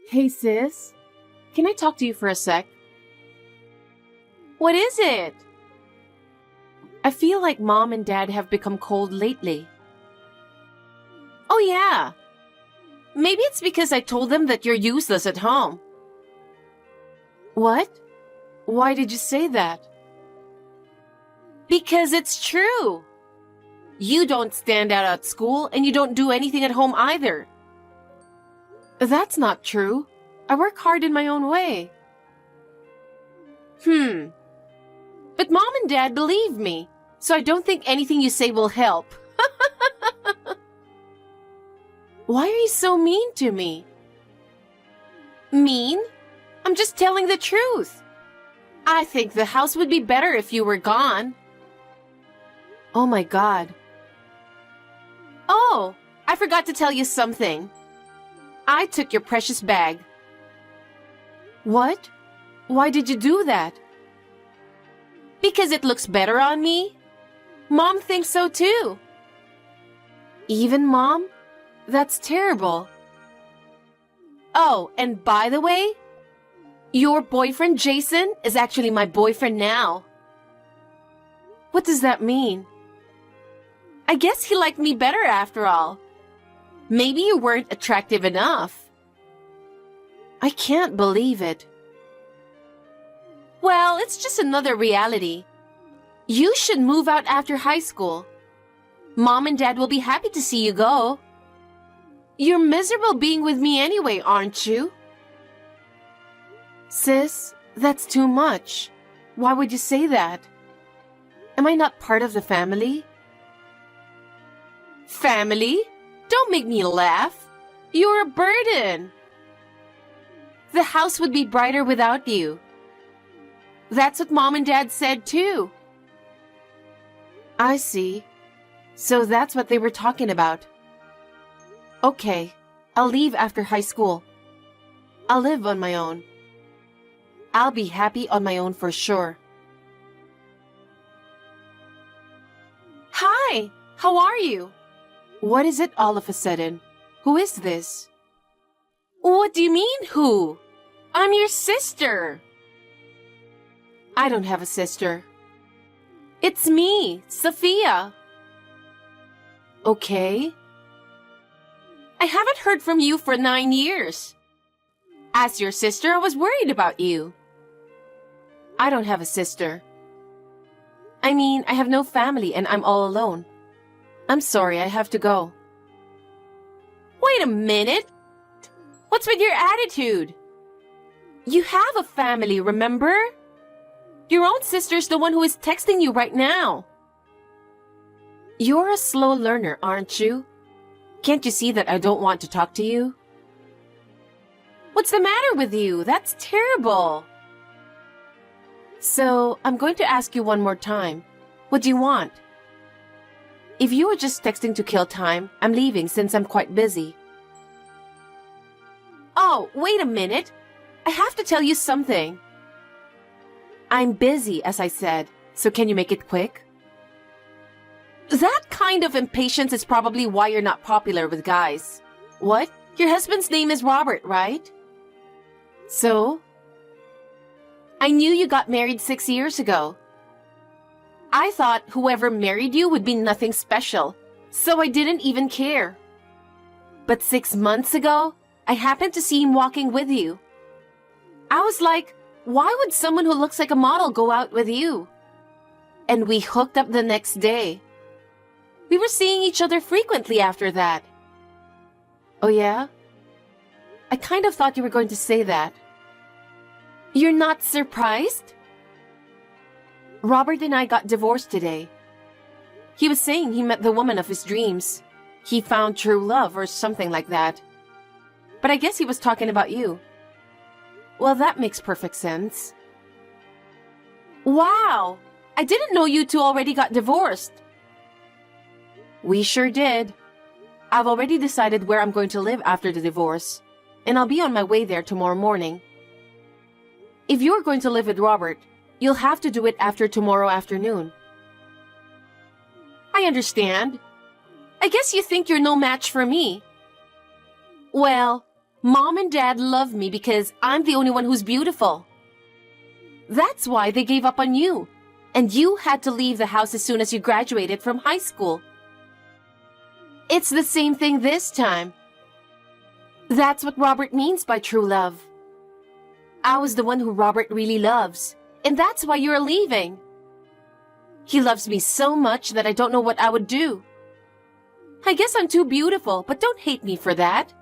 Hey sis, can I talk to you for a sec? What is it? I feel like mom and dad have become cold lately. Oh yeah. Maybe it's because I told them that you're useless at home. What? Why did you say that? Because it's true. You don't stand out at school and you don't do anything at home either. That's not true. I work hard in my own way. But mom and dad believe me, so I don't think anything you say will help. Why are you so mean to me? Mean? I'm just telling the truth. I think the house would be better if you were gone. Oh my God. Oh, I forgot to tell you something. I took your precious bag. What? Why did you do that? Because it looks better on me. Mom thinks so too. Even mom? That's terrible. Oh, and by the way, your boyfriend Jason is actually my boyfriend now. What does that mean? I guess he liked me better after all. Maybe you weren't attractive enough. I can't believe it. Well, it's just another reality. You should move out after high school. Mom and Dad will be happy to see you go. You're miserable being with me anyway, aren't you? Sis, that's too much. Why would you say that? Am I not part of the family? Family? Don't make me laugh. You're a burden. The house would be brighter without you. That's what Mom and Dad said too. I see. So that's what they were talking about. Okay, I'll leave after high school. I'll live on my own. I'll be happy on my own for sure. Hi, how are you? What is it all of a sudden? Who is this? What do you mean, who? I'm your sister. I don't have a sister. It's me, Sophia. Okay. I haven't heard from you for 9 years. As your sister, I was worried about you. I don't have a sister. I mean, I have no family and I'm all alone. I'm sorry, I have to go. Wait a minute. What's with your attitude? You have a family, remember? Your own sister's the one who is texting you right now. You're a slow learner, aren't you? Can't you see that I don't want to talk to you? What's the matter with you? That's terrible. So, I'm going to ask you one more time. What do you want? If you were just texting to kill time, I'm leaving since I'm quite busy. Oh, wait a minute. I have to tell you something. I'm busy, as I said, so can you make it quick? That kind of impatience is probably why you're not popular with guys. What? Your husband's name is Robert, right? So? I knew you got married 6 years ago. I thought whoever married you would be nothing special, so I didn't even care. But 6 months ago, I happened to see him walking with you. I was like, why would someone who looks like a model go out with you? And we hooked up the next day. We were seeing each other frequently after that. Oh yeah? I kind of thought you were going to say that. You're not surprised? Robert and I got divorced today. He was saying he met the woman of his dreams. He found true love or something like that. But I guess he was talking about you. Well, that makes perfect sense. Wow! I didn't know you two already got divorced. We sure did. I've already decided where I'm going to live after the divorce, and I'll be on my way there tomorrow morning. If you're going to live with Robert, you'll have to do it after tomorrow afternoon. I understand. I guess you think you're no match for me. Well, Mom and Dad love me because I'm the only one who's beautiful. That's why they gave up on you, and you had to leave the house as soon as you graduated from high school. It's the same thing this time. That's what Robert means by true love. I was the one who Robert really loves, and that's why you're leaving. He loves me so much that I don't know what I would do. I guess I'm too beautiful, but don't hate me for that.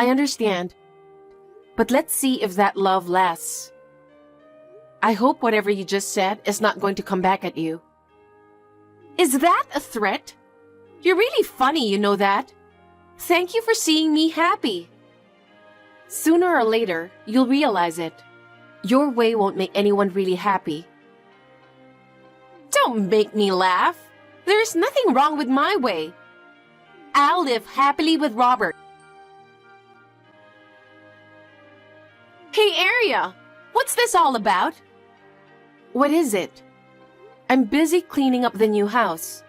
I understand, but let's see if that love lasts. I hope whatever you just said is not going to come back at you. Is that a threat? You're really funny, you know that. Thank you for seeing me happy. Sooner or later, you'll realize it. Your way won't make anyone really happy. Don't make me laugh. There's nothing wrong with my way. I'll live happily with Robert. Hey, Aria, what's this all about? What is it? I'm busy cleaning up the new house.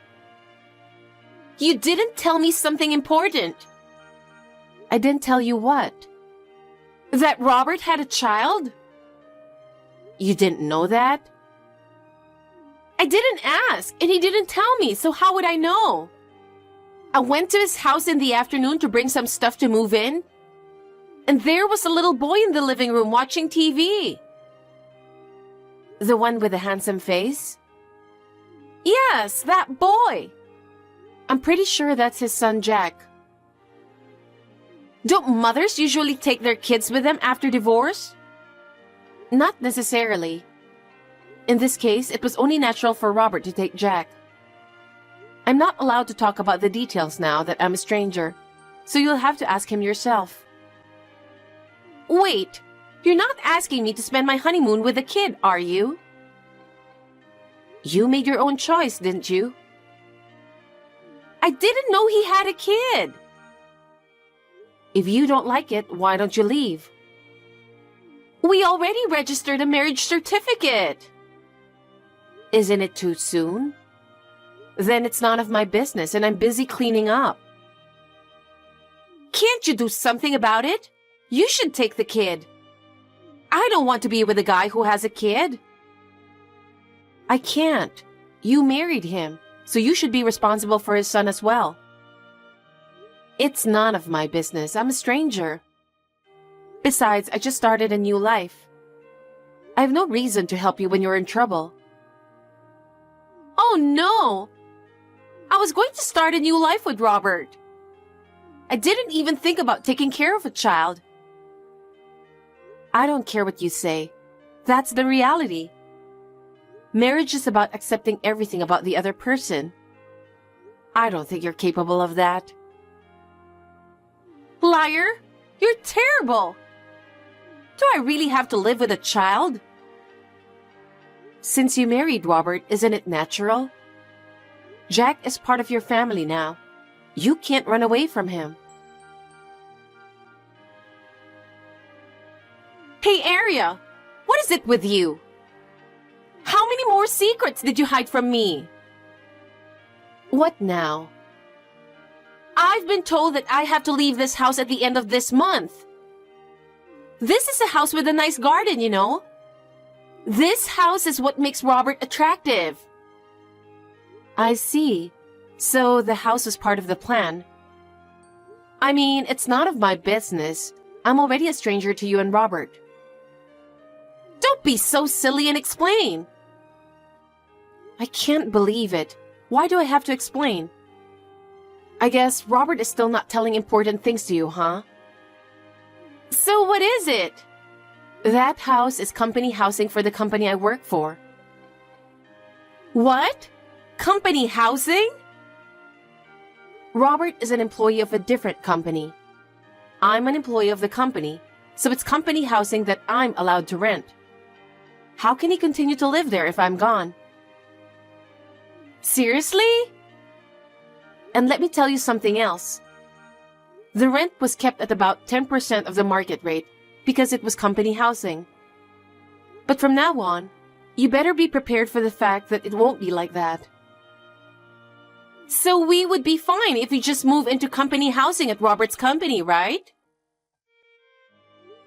You didn't tell me something important. I didn't tell you what? That Robert had a child? You didn't know that? I didn't ask, and he didn't tell me, so how would I know? I went to his house in the afternoon to bring some stuff to move in, and there was a little boy in the living room watching TV. The one with the handsome face? Yes, that boy. I'm pretty sure that's his son, Jack. Don't mothers usually take their kids with them after divorce? Not necessarily. In this case, it was only natural for Robert to take Jack. I'm not allowed to talk about the details now that I'm a stranger, so you'll have to ask him yourself. Wait, you're not asking me to spend my honeymoon with a kid, are you? You made your own choice, didn't you? I didn't know he had a kid. If you don't like it, why don't you leave? We already registered a marriage certificate. Isn't it too soon? Then it's none of my business and I'm busy cleaning up. Can't you do something about it? You should take the kid. I don't want to be with a guy who has a kid. I can't. You married him, so you should be responsible for his son as well. It's none of my business. I'm a stranger. Besides, I just started a new life. I have no reason to help you when you're in trouble. Oh no! I was going to start a new life with Robert. I didn't even think about taking care of a child. I don't care what you say. That's the reality. Marriage is about accepting everything about the other person. I don't think you're capable of that. Liar! You're terrible! Do I really have to live with a child? Since you married Robert, isn't it natural? Jack is part of your family now. You can't run away from him. Hey, Aria! What is it with you? How many more secrets did you hide from me? What now? I've been told that I have to leave this house at the end of this month. This is a house with a nice garden, you know. This house is what makes Robert attractive. I see. So the house is part of the plan. I mean, it's none of my business. I'm already a stranger to you and Robert. Don't be so silly and explain. I can't believe it. Why do I have to explain? I guess Robert is still not telling important things to you, huh? So what is it? That house is company housing for the company I work for. What? Company housing? Robert is an employee of a different company. I'm an employee of the company, so it's company housing that I'm allowed to rent. How can he continue to live there if I'm gone? Seriously? And let me tell you something else. The rent was kept at about 10% of the market rate because it was company housing. But from now on, you better be prepared for the fact that it won't be like that. So we would be fine if we just move into company housing at Robert's company, right?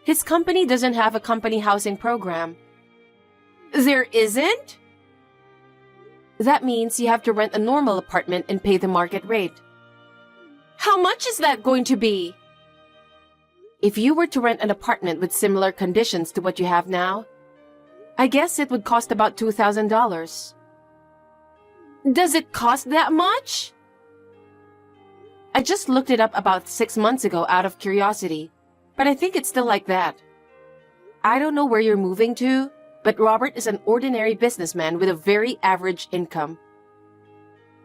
His company doesn't have a company housing program. There isn't? That means you have to rent a normal apartment and pay the market rate. How much is that going to be? If you were to rent an apartment with similar conditions to what you have now, I guess it would cost about $2,000. Does it cost that much? I just looked it up about 6 months ago out of curiosity, but I think it's still like that. I don't know where you're moving to, but Robert is an ordinary businessman with a very average income.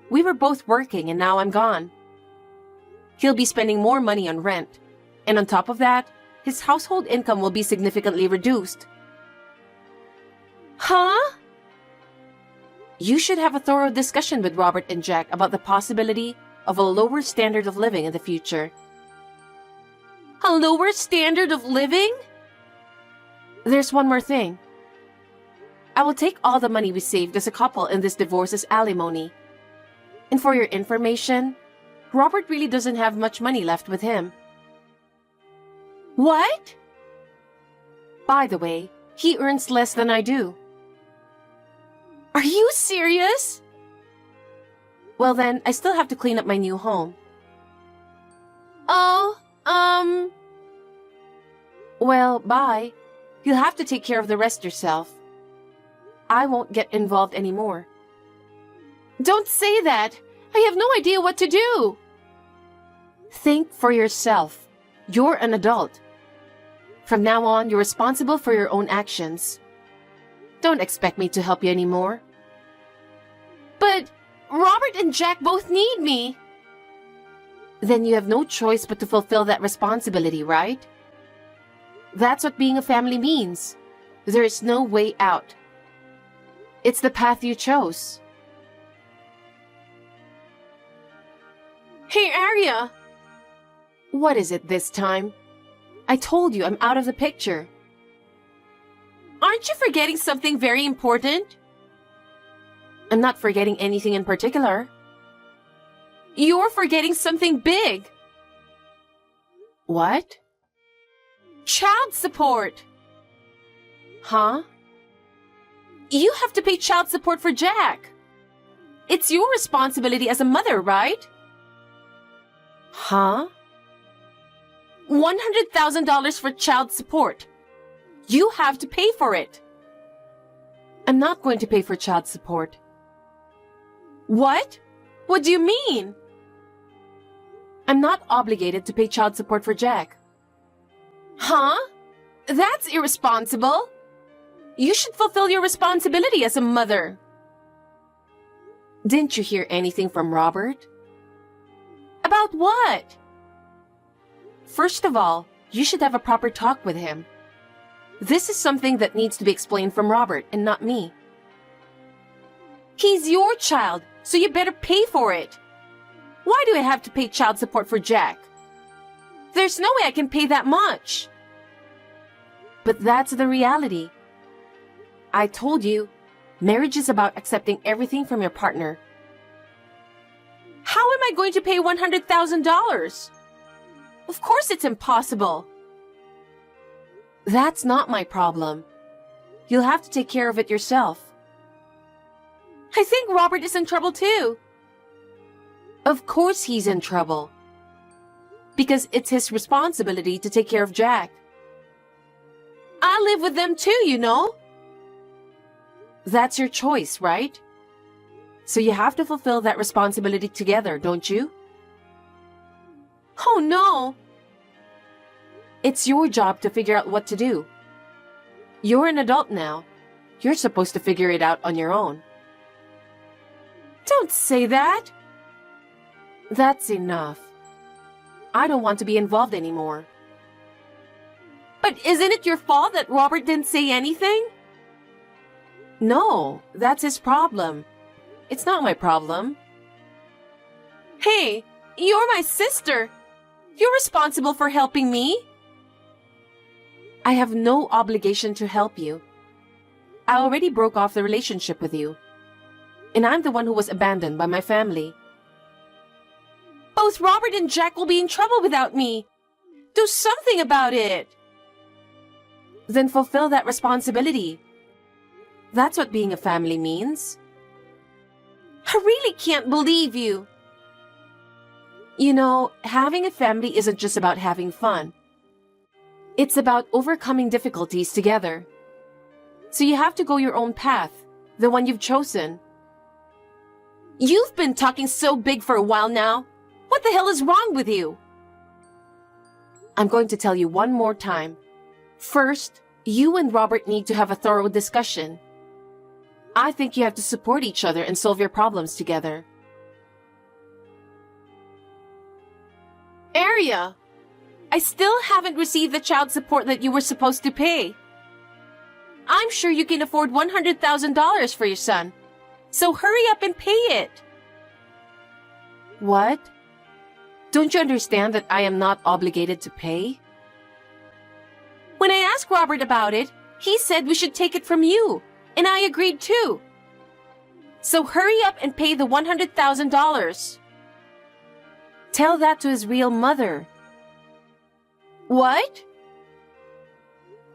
We were both working and now I'm gone. He'll be spending more money on rent, and on top of that, his household income will be significantly reduced. Huh? You should have a thorough discussion with Robert and Jack about the possibility of a lower standard of living in the future. A lower standard of living? There's one more thing. I will take all the money we saved as a couple in this divorce as alimony. And for your information, Robert really doesn't have much money left with him. What? By the way, he earns less than I do. Are you serious? Well then, I still have to clean up my new home. Oh, Well, bye. You'll have to take care of the rest yourself. I won't get involved anymore. Don't say that. I have no idea what to do. Think for yourself. You're an adult. From now on, you're responsible for your own actions. Don't expect me to help you anymore. But Robert and Jack both need me. Then you have no choice but to fulfill that responsibility, right? That's what being a family means. There is no way out. It's the path you chose. Hey, Arya. What is it this time? I told you I'm out of the picture. Aren't you forgetting something very important? I'm not forgetting anything in particular. You're forgetting something big. What? Child support. Huh? You have to pay child support for Jack. It's your responsibility as a mother, right? Huh? $100,000 for child support. You have to pay for it. I'm not going to pay for child support. What? What do you mean? I'm not obligated to pay child support for Jack. Huh? That's irresponsible. You should fulfill your responsibility as a mother. Didn't you hear anything from Robert? About what? First of all, you should have a proper talk with him. This is something that needs to be explained from Robert and not me. He's your child, so you better pay for it. Why do I have to pay child support for Jack? There's no way I can pay that much. But that's the reality. I told you, marriage is about accepting everything from your partner. How am I going to pay $100,000? Of course it's impossible. That's not my problem. You'll have to take care of it yourself. I think Robert is in trouble too. Of course he's in trouble. Because it's his responsibility to take care of Jack. I live with them too, you know. That's your choice, right? So you have to fulfill that responsibility together, don't you? Oh no! It's your job to figure out what to do. You're an adult now. You're supposed to figure it out on your own. Don't say that! That's enough. I don't want to be involved anymore. But isn't it your fault that Robert didn't say anything? No, that's his problem. It's not my problem. Hey, you're my sister. You're responsible for helping me. I have no obligation to help you. I already broke off the relationship with you. And I'm the one who was abandoned by my family. Both Robert and Jack will be in trouble without me. Do something about it. then fulfill that responsibility. That's what being a family means. I really can't believe you. You know, having a family isn't just about having fun. It's about overcoming difficulties together. So you have to go your own path, the one you've chosen. You've been talking so big for a while now. What the hell is wrong with you? I'm going to tell you one more time. First, you and Robert need to have a thorough discussion. I think you have to support each other and solve your problems together. Aria, I still haven't received the child support that you were supposed to pay. I'm sure you can afford $100,000 for your son. So hurry up and pay it. What? Don't you understand that I am not obligated to pay? When I asked Robert about it, he said we should take it from you, and I agreed too. So hurry up and pay the $100,000. Tell that to his real mother. What?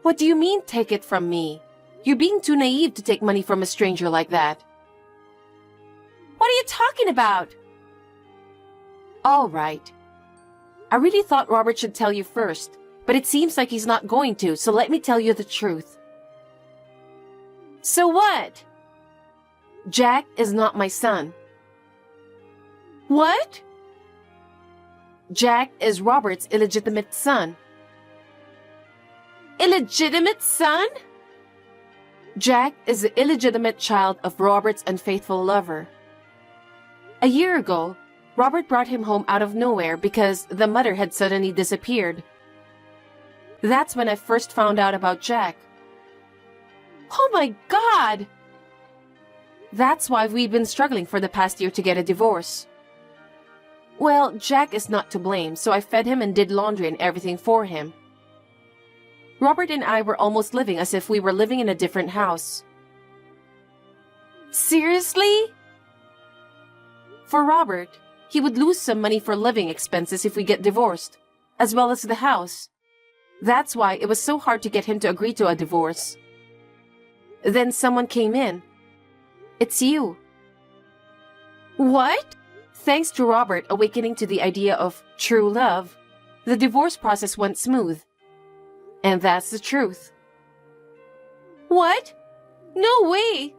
What do you mean, take it from me? You're being too naive to take money from a stranger like that. What are you talking about? All right. I really thought Robert should tell you first, but it seems like he's not going to, so let me tell you the truth. So what? Jack is not my son. What? Jack is Robert's illegitimate son. Illegitimate son? Jack is the illegitimate child of Robert's unfaithful lover. A year ago, Robert brought him home out of nowhere because the mother had suddenly disappeared. That's when I first found out about Jack. Oh my God! That's why we've been struggling for the past year to get a divorce. Well, Jack is not to blame, so I fed him and did laundry and everything for him. Robert and I were almost living as if we were living in a different house. Seriously? For Robert, he would lose some money for living expenses if we get divorced, as well as the house. That's why it was so hard to get him to agree to a divorce. Then someone came in. It's you. What? Thanks to Robert awakening to the idea of true love, the divorce process went smooth. And that's the truth. What? No way!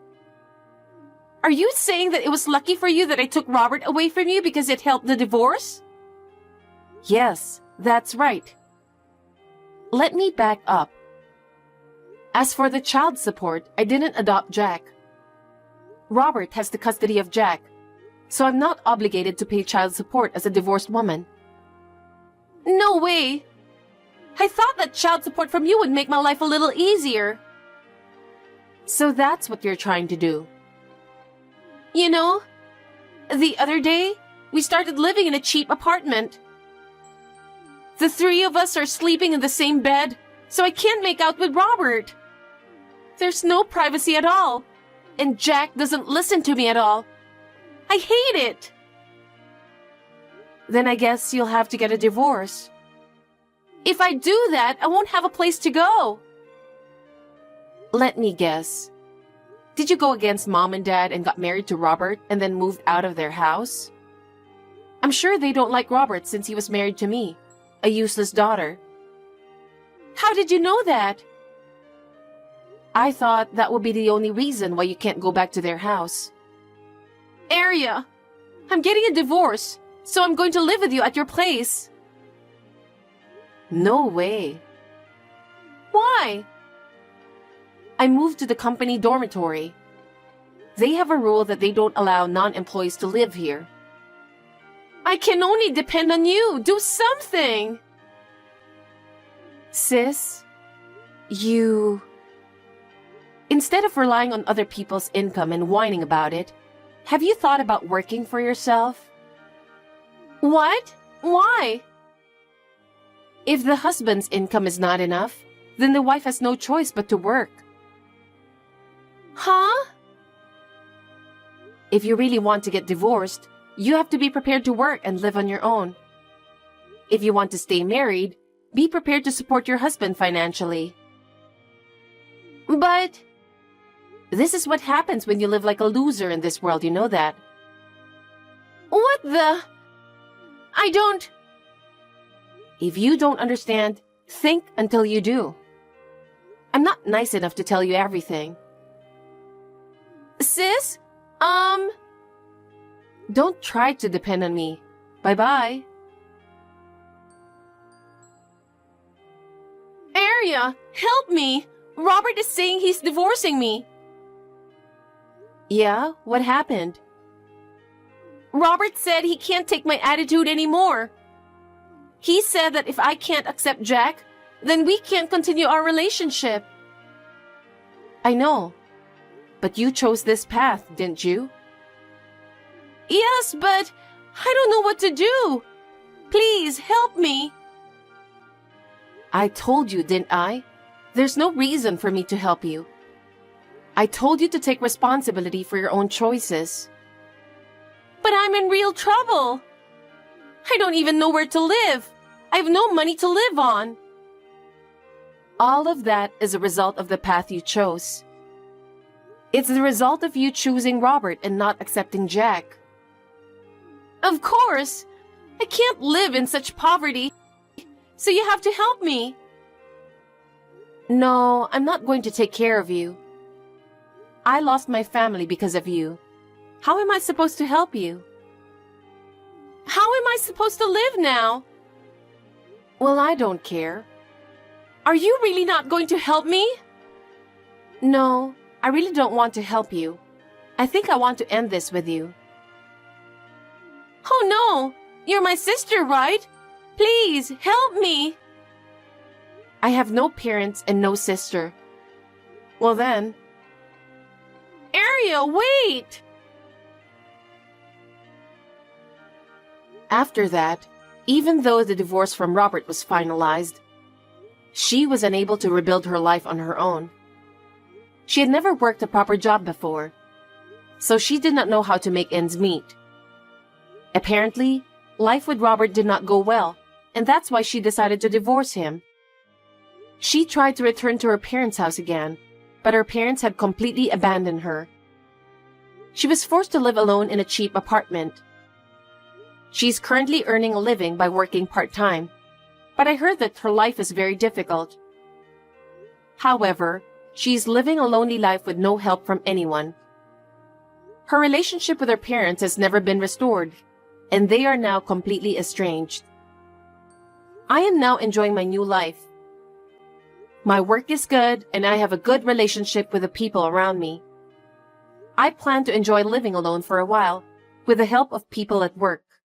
Are you saying that it was lucky for you that I took Robert away from you because it helped the divorce? Yes, that's right. Let me back up. As for the child support, I didn't adopt Jack. Robert has the custody of Jack, so I'm not obligated to pay child support as a divorced woman. No way! I thought that child support from you would make my life a little easier. So that's what you're trying to do. You know, the other day, we started living in a cheap apartment. The three of us are sleeping in the same bed, so I can't make out with Robert. There's no privacy at all, and Jack doesn't listen to me at all. I hate it. Then I guess you'll have to get a divorce. If I do that, I won't have a place to go. Let me guess. Did you go against mom and dad and got married to Robert and then moved out of their house? I'm sure they don't like Robert since he was married to me, a useless daughter. How did you know that? I thought that would be the only reason why you can't go back to their house. Aria, I'm getting a divorce, so I'm going to live with you at your place. No way. Why? I moved to the company dormitory. They have a rule that they don't allow non-employees to live here. I can only depend on you. Do something. Sis, you... Instead of relying on other people's income and whining about it, have you thought about working for yourself? What? Why? If the husband's income is not enough, then the wife has no choice but to work. Huh? If you really want to get divorced, you have to be prepared to work and live on your own. If you want to stay married, be prepared to support your husband financially. But This is what happens when you live like a loser in this world, you know that. what the? I don't. If you don't understand, think until you do. I'm not nice enough to tell you everything. Sis? Don't try to depend on me. Bye-bye. Aria, help me! Robert is saying he's divorcing me. Yeah, what happened? Robert said he can't take my attitude anymore. He said that if I can't accept Jack, then we can't continue our relationship. I know. But you chose this path, didn't you? Yes, but I don't know what to do. Please help me. I told you, didn't I? There's no reason for me to help you. I told you to take responsibility for your own choices. But I'm in real trouble. I don't even know where to live. I have no money to live on. All of that is a result of the path you chose. It's the result of you choosing Robert and not accepting Jack. Of course. I can't live in such poverty. So you have to help me. No, I'm not going to take care of you. I lost my family because of you. How am I supposed to help you? How am I supposed to live now? Well, I don't care. Are you really not going to help me? No, I really don't want to help you. I think I want to end this with you. Oh no! You're my sister, right? Please, help me! I have no parents and no sister. Well then... Aria, wait! After that, even though the divorce from Robert was finalized, she was unable to rebuild her life on her own. She had never worked a proper job before, so she did not know how to make ends meet. Apparently, life with Robert did not go well, and that's why she decided to divorce him. She tried to return to her parents' house again, but her parents had completely abandoned her. She was forced to live alone in a cheap apartment. She's currently earning a living by working part-time, but I heard that her life is very difficult. However, she's living a lonely life with no help from anyone. Her relationship with her parents has never been restored, and they are now completely estranged. I am now enjoying my new life. My work is good, and I have a good relationship with the people around me. I plan to enjoy living alone for a while, with the help of people at work.